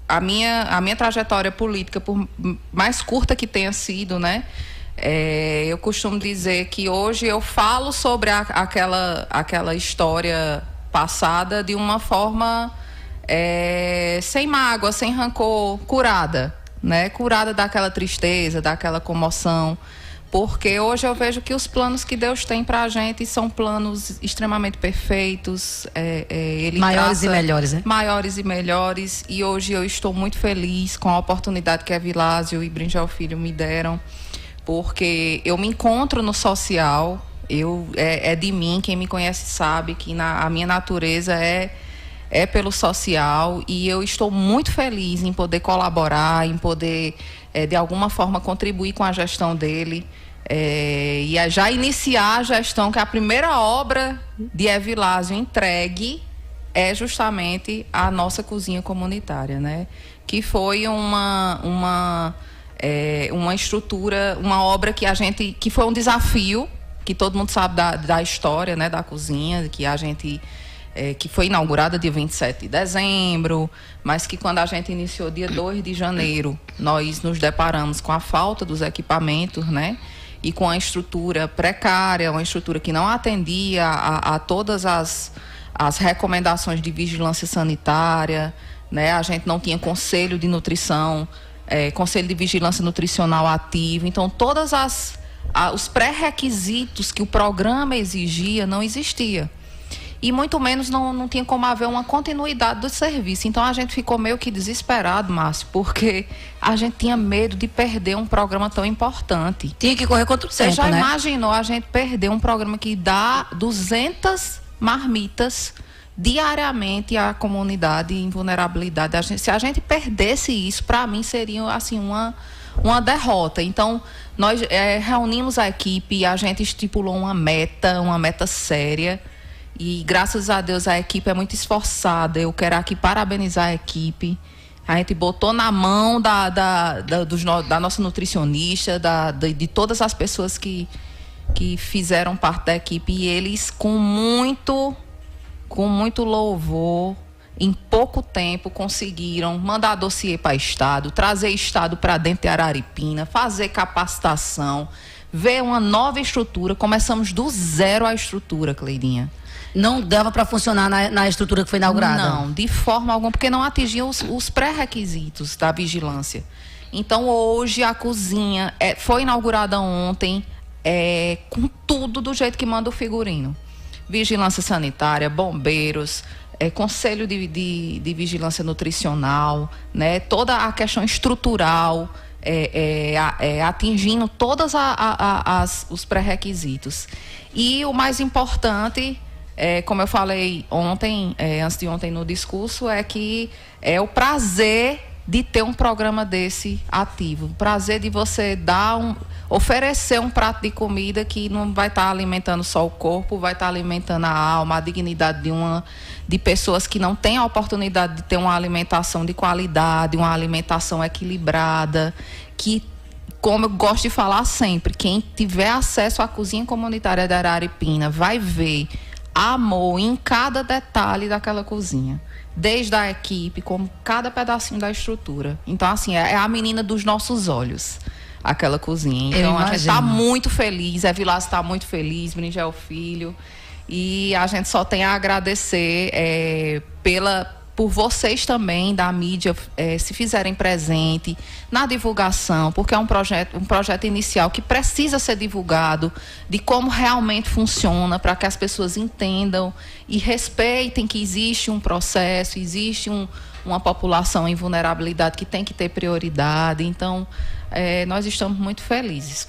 a minha trajetória política, por mais curta que tenha sido, né? Eu costumo dizer que hoje eu falo sobre aquela história passada de uma forma sem mágoa, sem rancor, curada, né? Curada daquela tristeza, daquela comoção. Porque hoje eu vejo que os planos que Deus tem para a gente são planos extremamente perfeitos. Ele maiores e melhores, né? Maiores e melhores. E hoje eu estou muito feliz com a oportunidade que a Vilásio e Bringel Filho me deram. Porque eu me encontro no social. É de mim, quem me conhece sabe que a minha natureza é pelo social. E eu estou muito feliz em poder colaborar, em poder, de alguma forma, contribuir com a gestão dele. E já iniciar a gestão, que a primeira obra de Evilásio entregue é justamente a nossa cozinha comunitária, né? Que foi uma estrutura, uma obra que foi um desafio, que todo mundo sabe da história, né, da cozinha, que foi inaugurada dia 27 de dezembro, mas que quando a gente iniciou dia 2 de janeiro, nós nos deparamos com a falta dos equipamentos, né? E com a estrutura precária, uma estrutura que não atendia a todas as recomendações de vigilância sanitária, né? A gente não tinha conselho de nutrição, conselho de vigilância nutricional ativo. Então, todos os pré-requisitos que o programa exigia não existia. E muito menos não tinha como haver uma continuidade do serviço. Então a gente ficou meio que desesperado, Márcio, porque a gente tinha medo de perder um programa tão importante. Tinha que correr contra o tempo, né? Você já imaginou a gente perder um programa que dá 200 marmitas diariamente à comunidade em vulnerabilidade? Se a gente perdesse isso, para mim seria assim uma derrota. Então nós reunimos a equipe e a gente estipulou uma meta séria. E graças a Deus a equipe é muito esforçada. Eu quero aqui parabenizar a equipe. A gente botou na mão da nossa nutricionista, de todas as pessoas que fizeram parte da equipe. E eles, com muito louvor, em pouco tempo, conseguiram mandar dossiê para Estado, trazer Estado para dentro de Araripina, fazer capacitação, ver uma nova estrutura. Começamos do zero a estrutura, Cleirinha. Não dava para funcionar na estrutura que foi inaugurada? Não, de forma alguma, porque não atingiam os pré-requisitos da vigilância. Então, hoje, a cozinha foi inaugurada ontem, com tudo do jeito que manda o figurino. Vigilância sanitária, bombeiros, conselho de vigilância nutricional, né? Toda a questão estrutural, atingindo todos os pré-requisitos. E o mais importante... como eu falei ontem, antes de ontem no discurso, que é o prazer de ter um programa desse ativo. O prazer de você oferecer um prato de comida que não vai estar alimentando só o corpo, vai estar alimentando a alma, a dignidade de pessoas que não têm a oportunidade de ter uma alimentação de qualidade, uma alimentação equilibrada, que, como eu gosto de falar sempre, quem tiver acesso à cozinha comunitária da Araripina vai ver amor em cada detalhe daquela cozinha, desde a equipe, como cada pedacinho da estrutura. Então, assim, é a menina dos nossos olhos, aquela cozinha. Então, a gente está muito feliz, Vilásio está muito feliz, Bringel Filho, e a gente só tem a agradecer por vocês também da mídia se fizerem presente na divulgação, porque é um projeto inicial que precisa ser divulgado, de como realmente funciona, para que as pessoas entendam e respeitem que existe um processo, existe uma população em vulnerabilidade que tem que ter prioridade. Então, nós estamos muito felizes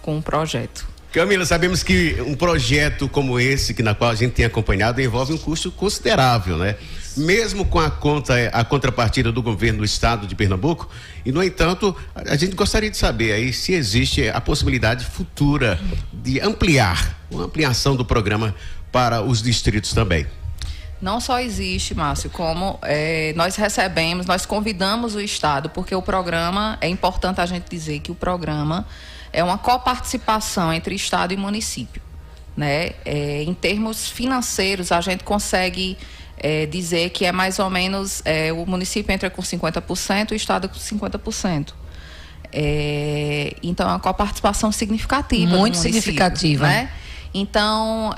com o projeto. Camila, sabemos que um projeto como esse, na qual a gente tem acompanhado, envolve um custo considerável, né? Mesmo com a contrapartida do governo do estado de Pernambuco, e no entanto, a gente gostaria de saber aí se existe a possibilidade futura de uma ampliação do programa para os distritos também. Não só existe, Márcio, como nós convidamos o estado, porque o programa, é importante a gente dizer que o programa é uma coparticipação entre estado e município, né? Em termos financeiros, a gente consegue dizer que é mais ou menos, o município entra com 50%, o estado com 50%. Então, é uma coparticipação significativa. Muito significativa. Né? Então,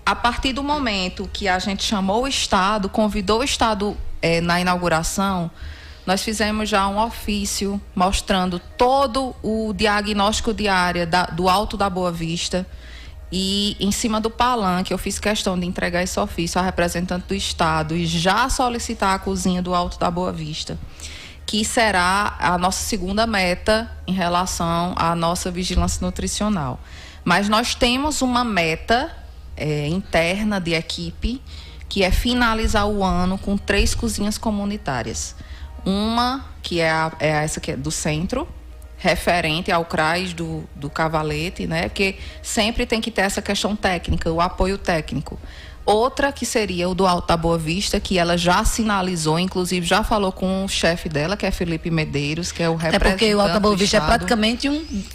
a partir do momento que a gente chamou o Estado, convidou o Estado na inauguração, nós fizemos já um ofício mostrando todo o diagnóstico de área do Alto da Boa Vista, e em cima do palanque eu fiz questão de entregar esse ofício à representante do Estado e já solicitar a cozinha do Alto da Boa Vista, que será a nossa segunda meta em relação à nossa vigilância nutricional. Mas nós temos uma meta interna de equipe, que é finalizar o ano com 3 cozinhas comunitárias. Uma, que é essa que é do centro, referente ao CRAS do Cavalete, né? Porque sempre tem que ter essa questão técnica, o apoio técnico. Outra que seria o do Alto da Boa Vista, que ela já sinalizou, inclusive já falou com o chefe dela, que é Felipe Medeiros, que é o representante. É porque o Alto da Boa Vista é praticamente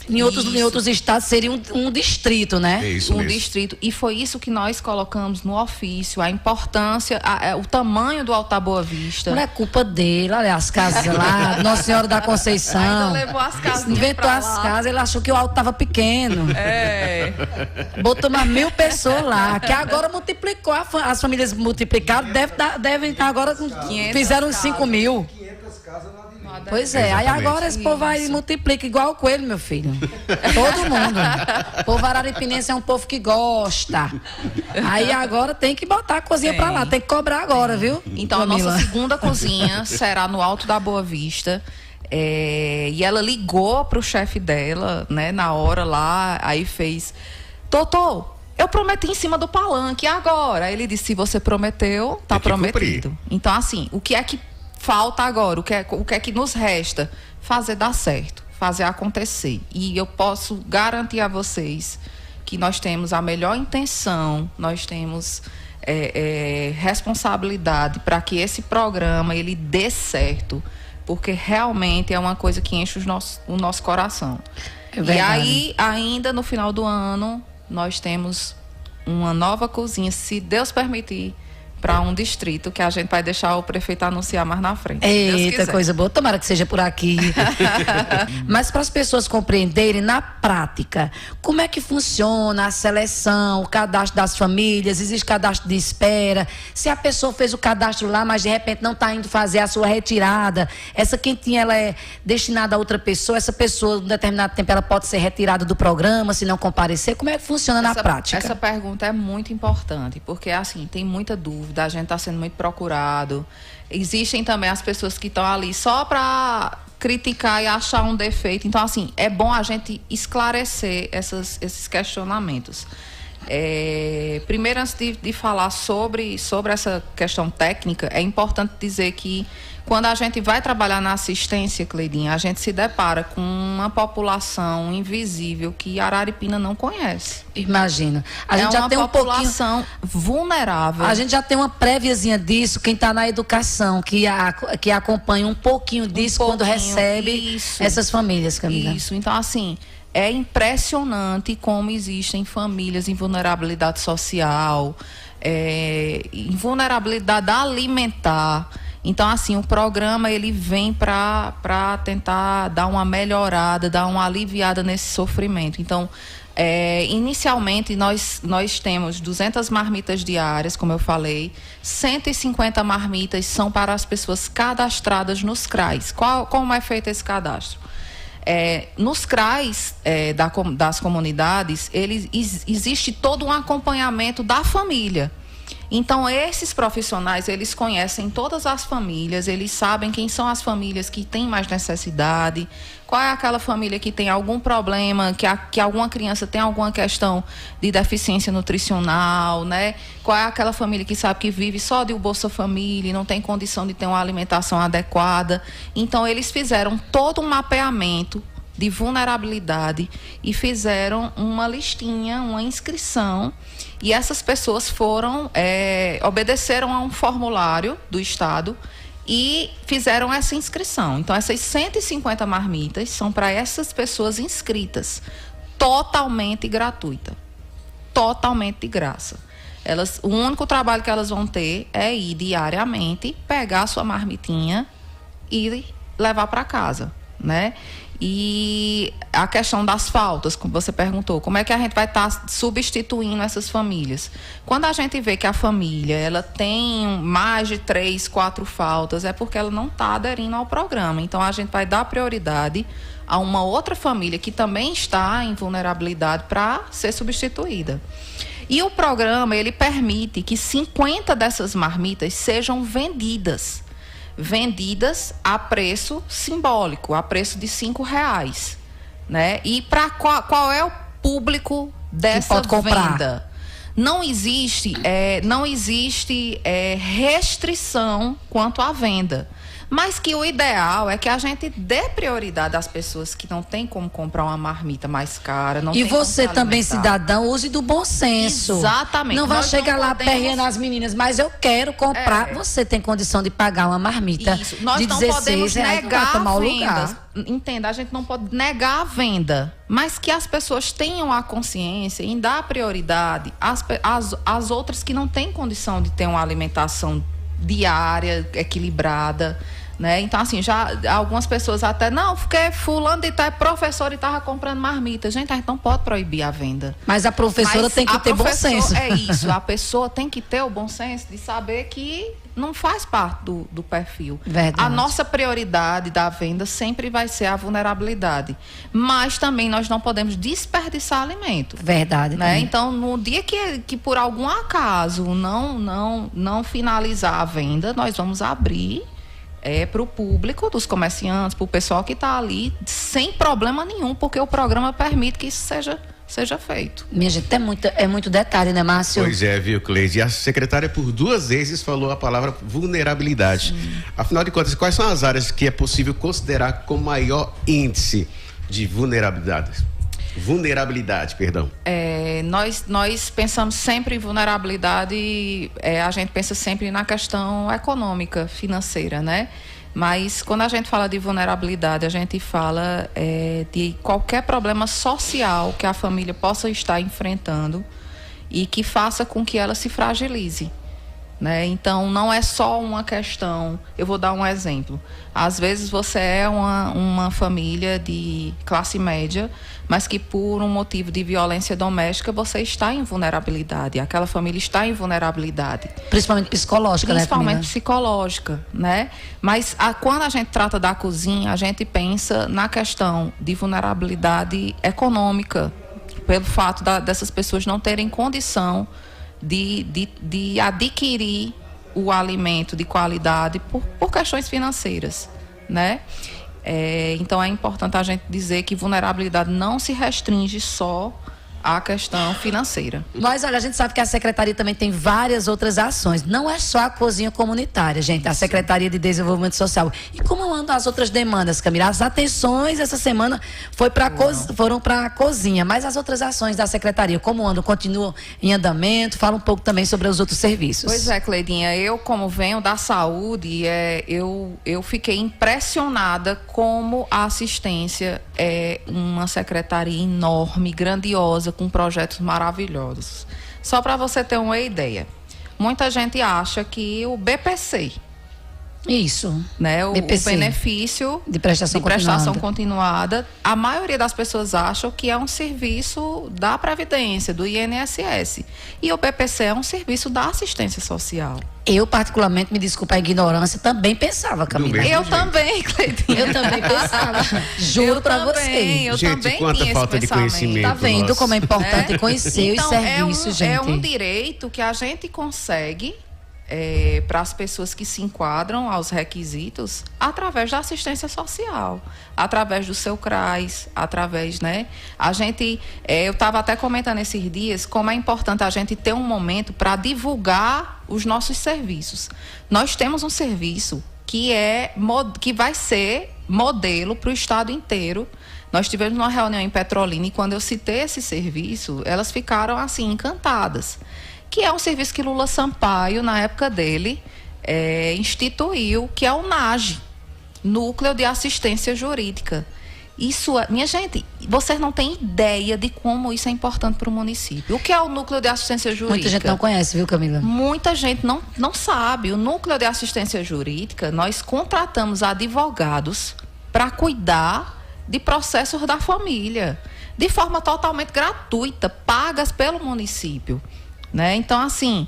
em outros estados seria um distrito, né? É isso mesmo. Distrito. E foi isso que nós colocamos no ofício, a importância, o tamanho do Alto da Boa Vista. Não é culpa dele, olha as casas lá, Nossa Senhora da Conceição. Ainda levou as casas. Inventou as casas, ele achou que o alto estava pequeno. Botou umas 1.000 pessoas lá, que agora multiplicou. As famílias multiplicadas devem estar agora com 500. Fizeram 5.000. 500 casas lá de Lima. Pois é, aí agora esse povo vai e multiplica igual o coelho, meu filho. Todo mundo. O povo araripinense é um povo que gosta. Aí agora tem que botar a cozinha pra lá, tem que cobrar agora, viu? Então, Camila, a nossa segunda cozinha será no Alto da Boa Vista. E ela ligou pro chefe dela, né, na hora lá, aí fez: doutor, eu prometi em cima do palanque, e agora? Aí ele disse: se você prometeu, tá prometido. Cumprir. Então, assim, o que é que falta agora? O que é que nos resta? Fazer dar certo, fazer acontecer. E eu posso garantir a vocês que nós temos a melhor intenção, nós temos responsabilidade para que esse programa ele dê certo, porque realmente é uma coisa que enche o nosso coração. E aí, ainda no final do ano, nós temos uma nova cozinha, se Deus permitir, para um distrito que a gente vai deixar o prefeito anunciar mais na frente. Eita, coisa boa. Tomara que seja por aqui. Mas para as pessoas compreenderem na prática, como é que funciona a seleção, o cadastro das famílias, existe cadastro de espera, se a pessoa fez o cadastro lá, mas de repente não está indo fazer a sua retirada, essa quentinha ela é destinada a outra pessoa, essa pessoa, em um determinado tempo, ela pode ser retirada do programa se não comparecer, como é que funciona na prática? Essa pergunta é muito importante, porque assim, tem muita dúvida. A gente está sendo muito procurado. Existem também as pessoas que estão ali só para criticar e achar um defeito. Então, assim, é bom a gente esclarecer esses questionamentos. Primeiro, antes de falar sobre essa questão técnica, é importante dizer que quando a gente vai trabalhar na assistência, Cleidinha, a gente se depara com uma população invisível que Araripina não conhece. Imagina. A gente já tem uma população vulnerável. A gente já tem uma préviazinha disso, quem está na educação, que acompanha um pouquinho disso quando recebe essas famílias, Camila. Isso, então assim, é impressionante como existem famílias em vulnerabilidade social, em vulnerabilidade alimentar. Então, assim, o programa ele vem para tentar dar uma melhorada, dar uma aliviada nesse sofrimento. Então, inicialmente, nós temos 200 marmitas diárias, como eu falei, 150 marmitas são para as pessoas cadastradas nos CRAs. Como é feito esse cadastro? Nos CRAs das comunidades, existe todo um acompanhamento da família. Então, esses profissionais, eles conhecem todas as famílias, eles sabem quem são as famílias que têm mais necessidade, qual é aquela família que tem algum problema, que alguma criança tem alguma questão de deficiência nutricional, né? Qual é aquela família que sabe que vive só de Bolsa Família e não tem condição de ter uma alimentação adequada. Então, eles fizeram todo um mapeamento de vulnerabilidade e fizeram uma listinha, uma inscrição, e essas pessoas obedeceram a um formulário do Estado e fizeram essa inscrição. Então, essas 150 marmitas são para essas pessoas inscritas, totalmente gratuita, totalmente de graça. O único trabalho que elas vão ter é ir diariamente, pegar a sua marmitinha e levar para casa, né? E a questão das faltas, como você perguntou, como é que a gente vai estar substituindo essas famílias? Quando a gente vê que a família ela tem mais de 3, 4 faltas, é porque ela não está aderindo ao programa. Então, a gente vai dar prioridade a uma outra família que também está em vulnerabilidade para ser substituída. E o programa, ele permite que 50 dessas marmitas sejam vendidas a preço simbólico, a preço de R$5, né? E para qual é o público dessa venda? Não existe restrição quanto à venda. Mas que o ideal é que a gente dê prioridade às pessoas que não têm como comprar uma marmita mais cara. Não e você também, cidadão, use do bom senso. Exatamente. Não vai chegar lá perreando as meninas, mas eu quero comprar. Você tem condição de pagar uma marmita de 16 reais. Nós não podemos negar a venda. Entenda, a gente não pode negar a venda, mas que as pessoas tenham a consciência em dar prioridade às outras que não têm condição de ter uma alimentação diária, equilibrada, né? Então, assim, já algumas pessoas até, não, porque fulano de tal é professor e estava comprando marmita. Gente, a gente não pode proibir a venda. Mas a professora tem que ter bom senso. É isso, a pessoa tem que ter o bom senso de saber que não faz parte do perfil. Verdade. A nossa prioridade da venda sempre vai ser a vulnerabilidade. Mas também nós não podemos desperdiçar alimento. Verdade. Né? Então, no dia que por algum acaso não finalizar a venda, nós vamos abrir para o público dos comerciantes, para o pessoal que está ali, sem problema nenhum, porque o programa permite que isso seja feito. Minha gente, é muito detalhe, né, Márcio? Pois é, viu, Cleide? E a secretária por 2 vezes falou a palavra vulnerabilidade. Sim. Afinal de contas, quais são as áreas que é possível considerar com maior índice de vulnerabilidade? Nós pensamos sempre em vulnerabilidade, a gente pensa sempre na questão econômica, financeira, né? Mas quando a gente fala de vulnerabilidade, a gente fala de qualquer problema social que a família possa estar enfrentando e que faça com que ela se fragilize, né? Então, não é só uma questão. Eu vou dar um exemplo. Às vezes você é uma família de classe média, mas que por um motivo de violência doméstica você está em vulnerabilidade. Aquela família está em vulnerabilidade. Principalmente psicológica, Principalmente né? psicológica, né? Mas quando a gente trata da cozinha, a gente pensa na questão de vulnerabilidade econômica, pelo fato dessas pessoas não terem condição de adquirir o alimento de qualidade por questões financeiras, né? Então é importante a gente dizer que vulnerabilidade não se restringe só à questão financeira. Mas olha, a gente sabe que a Secretaria também tem várias outras ações. Não é só a cozinha comunitária, gente. A Secretaria de Desenvolvimento Social. E como andam as outras demandas, Camila? As atenções essa semana foram para a cozinha. Mas as outras ações da Secretaria, como andam? Continuam em andamento? Fala um pouco também sobre os outros serviços. Pois é, Cleidinha. Eu, como venho da saúde, eu fiquei impressionada como a assistência é uma secretaria enorme, grandiosa, com projetos maravilhosos. Só para você ter uma ideia, muita gente acha que o BPC, isso, né, o benefício de prestação continuada, a maioria das pessoas acham que é um serviço da Previdência, do INSS. E o BPC é um serviço da assistência social. Eu, particularmente, me desculpa a ignorância, também pensava, Camila. Eu também, Cleitinha. Eu também pensava. Juro pra você. Eu gente, também quanta tinha falta esse de conhecimento. Tá vendo nossa. como é importante conhecer os serviços, gente? É um direito que a gente consegue para as pessoas que se enquadram aos requisitos através da assistência social, através do seu CRAS, através, né? A gente, eu estava até comentando esses dias como é importante a gente ter um momento para divulgar os nossos serviços. Nós temos um serviço que vai ser modelo para o estado inteiro. Nós tivemos uma reunião em Petrolina e quando eu citei esse serviço, elas ficaram assim encantadas. Que é um serviço que Lula Sampaio, na época dele, instituiu, que é o NAGE, Núcleo de Assistência Jurídica, Isso, minha gente, vocês não têm ideia de como isso é importante para o município. O que é o núcleo de assistência jurídica? Muita gente não conhece, viu, Camila? Muita gente não sabe. O núcleo de assistência jurídica, nós contratamos advogados para cuidar de processos da família, de forma totalmente gratuita, pagas pelo município, né? Então, assim,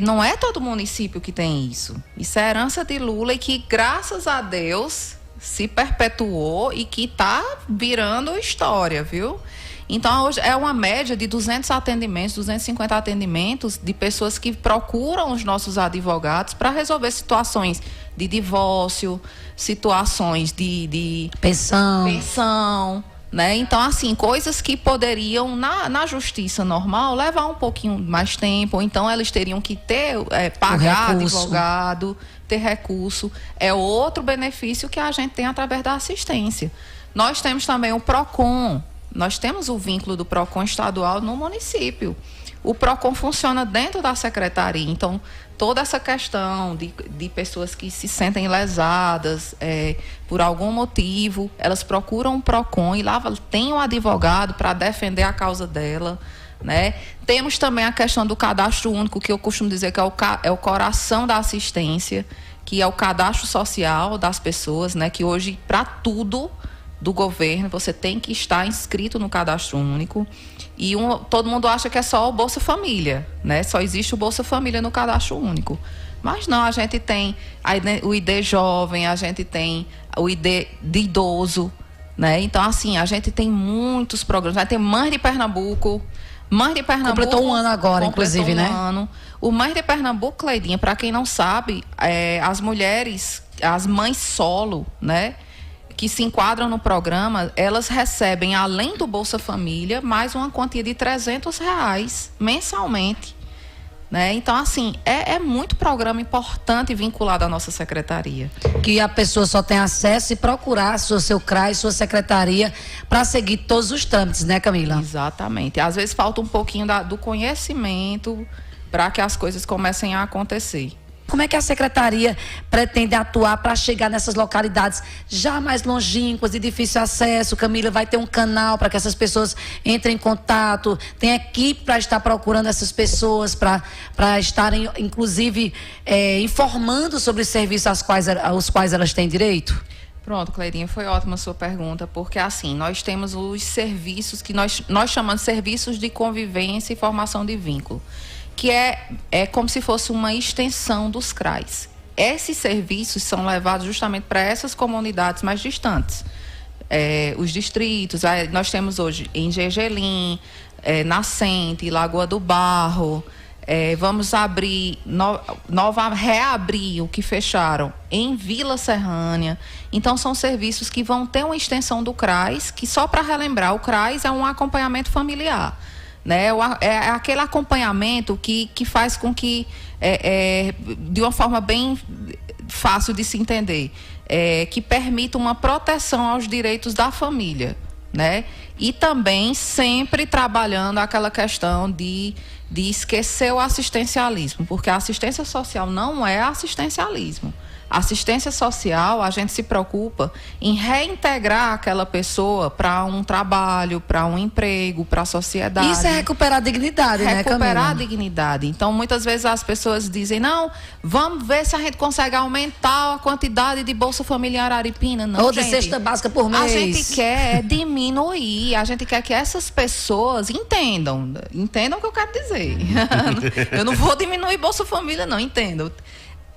não é todo município que tem isso. Isso é herança de Lula e que, graças a Deus, se perpetuou e que está virando história, viu? Então, hoje é uma média de 200 atendimentos, 250 atendimentos de pessoas que procuram os nossos advogados para resolver situações de divórcio, situações de pensão, né? Então, assim, coisas que poderiam, na justiça normal, levar um pouquinho mais tempo, ou então elas teriam que pagar advogado, ter recurso. É outro benefício que a gente tem através da assistência. Nós temos também o PROCON. Nós temos o vínculo do PROCON estadual no município. O PROCON funciona dentro da secretaria. Então, toda essa questão de pessoas que se sentem lesadas por algum motivo, elas procuram o PROCON e lá tem um advogado para defender a causa dela, né? Temos também a questão do cadastro único, que eu costumo dizer que é o coração da assistência, que é o cadastro social das pessoas, né? Que hoje, para tudo do governo, você tem que estar inscrito no cadastro único. E todo mundo acha que é só o Bolsa Família, né? Só existe o Bolsa Família no cadastro único. Mas não, a gente tem o ID jovem, a gente tem o ID de idoso, né? Então, assim, a gente tem muitos programas. A gente tem Mães de Pernambuco. Mães de Pernambuco completou um ano agora, inclusive, né? O Mães de Pernambuco, Cleidinha, para quem não sabe, as mulheres, as mães solo, né, que se enquadram no programa, elas recebem, além do Bolsa Família, mais uma quantia de R$300 mensalmente, né? Então, assim, é muito programa importante vinculado à nossa secretaria. Que a pessoa só tem acesso e procurar seu CRAS, sua secretaria, para seguir todos os trâmites, né, Camila? Exatamente. Às vezes falta um pouquinho do conhecimento para que as coisas comecem a acontecer. Como é que a secretaria pretende atuar para chegar nessas localidades já mais longínquas, de difícil acesso? Camila, vai ter um canal para que essas pessoas entrem em contato? Tem equipe para estar procurando essas pessoas, para estarem, inclusive, informando sobre os serviços aos quais elas têm direito? Pronto, Cleirinha, foi ótima a sua pergunta, porque assim, nós temos os serviços que nós chamamos de serviços de convivência e formação de vínculo, que é como se fosse uma extensão dos CRAs. Esses serviços são levados justamente para essas comunidades mais distantes. Os distritos, nós temos hoje em Gergelim, Nascente, Lagoa do Barro, vamos abrir, reabrir o que fecharam em Vila Serrânia. Então, são serviços que vão ter uma extensão do CRAS, que só para relembrar, o CRAS é um acompanhamento familiar. Né? É aquele acompanhamento que faz com que, de uma forma bem fácil de se entender, que permita uma proteção aos direitos da família, né? E também sempre trabalhando aquela questão de esquecer o assistencialismo, porque a assistência social não é assistencialismo. Assistência social, a gente se preocupa em reintegrar aquela pessoa para um trabalho, para um emprego, para a sociedade. Isso é recuperar a dignidade, né, Camila? Recuperar a dignidade. Então, muitas vezes as pessoas dizem, não, vamos ver se a gente consegue aumentar a quantidade de Bolsa Família em Araripina. Não, ou de cesta básica por mês. A gente quer diminuir, a gente quer que essas pessoas entendam o que eu quero dizer. Eu não vou diminuir Bolsa Família, não, entendam.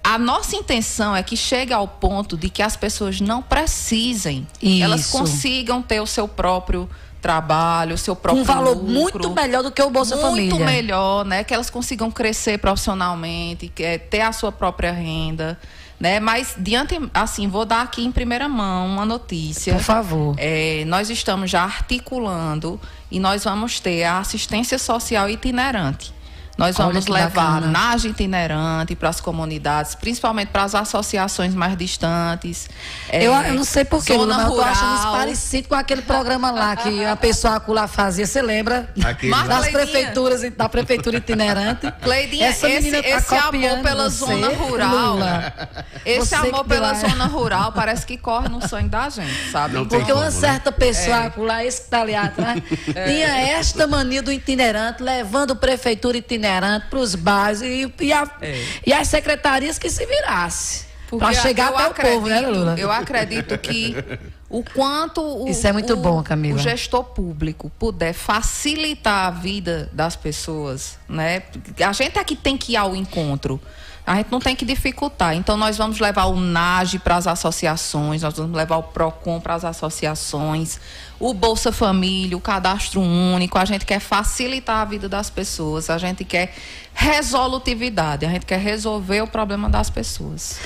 A nossa intenção é que chegue ao ponto de que as pessoas não precisem, elas consigam ter o seu próprio trabalho, o seu próprio um valor lucro, muito melhor do que o Bolsa Família. Muito melhor, né? Que elas consigam crescer profissionalmente, ter a sua própria renda, né? Mas, vou dar aqui em primeira mão uma notícia. Por favor. Nós estamos já articulando e nós vamos ter a assistência social itinerante. Nós Olha vamos que levar bacana. NAGE itinerante para as comunidades, principalmente para as associações mais distantes. Eu não sei porquê, Zona mas eu tô achando isso rural. parecido com aquele programa lá que a pessoa acolá fazia. Você lembra? Aquele lá. Das Cleidinha. prefeituras, da prefeitura itinerante. Cleidinha, Essa menina tá esse amor copiando pela você, zona rural, Lula. esse Você amor que pela deu a- zona rural parece que corre no sangue da gente, sabe? Não tem Porque uma como, né? certa pessoa lá, esse que tá ali atrás, tinha esta mania do itinerante, levando prefeitura itinerante para os bairros e as secretarias que se virasse. Para chegar eu até o povo, né, Lula? Eu acredito que o quanto Isso é muito bom, Camila. o gestor público puder facilitar a vida das pessoas, né? A gente é que tem que ir ao encontro. A gente não tem que dificultar. Então, nós vamos levar o NAGE para as associações, nós vamos levar o PROCON para as associações, o Bolsa Família, o Cadastro Único. A gente quer facilitar a vida das pessoas, a gente quer resolutividade, a gente quer resolver o problema das pessoas.